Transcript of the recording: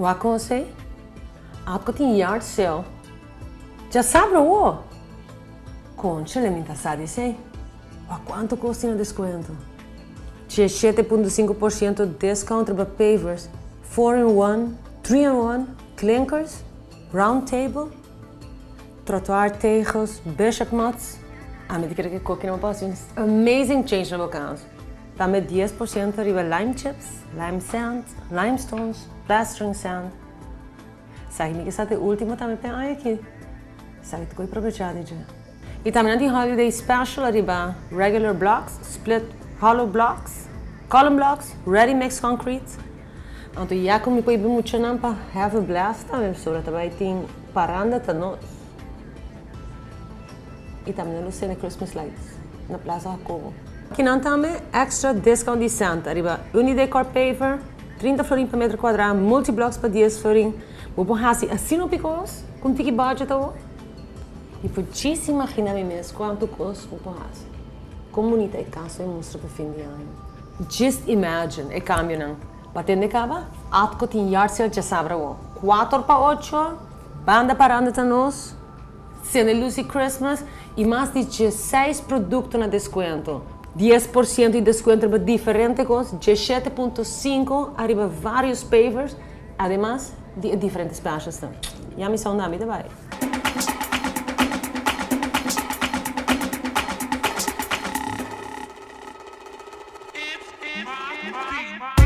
Wat kon você? Algo tem yard sale. Já sabe o? Concha, le minta sabe sei. A quanto custa o desconto? 17,5% discount para pavers, 4-in-1, 3-in-1, clinkers, round table, trottoir tegels, bishop mats. A me dizer que cooking não posso. Amazing change no local. Também 10% arriba lime chips, lime sand, limestones, plastering sand. Sabe que essa é a última também tem aqui. Sabe que coi aproveitar já. E também tem holiday special arriba regular blocks, split hollow blocks, column blocks, ready mix concrete. Então já como coi bem muito não para have a blast também sobre também tem paranda tá nós. E também no cena Christmas lights na Plaza Jacobo. Aqui não também extra discount de Santa arriba Unidecor paver, 30 florin per metro quadrado, multiblocks para 10 florin. Vou pôr assim no picos, com tiki budget ou. E podia se imaginar mesmo quanto custa o porraço. Comunidade e casa e mostra para fim de ano. Just imagine, é cambio não. Batendo acaba, atco tem yard sale já sabe o. 4 para 8, banda parando tá nós, cena Lucy Christmas e mais de 16 produtos na desconto. 10% de desconto para diferentes coisas, 17,5% arriba vários pavers, además de diferentes specials também. E a missão da vida vai. Bye.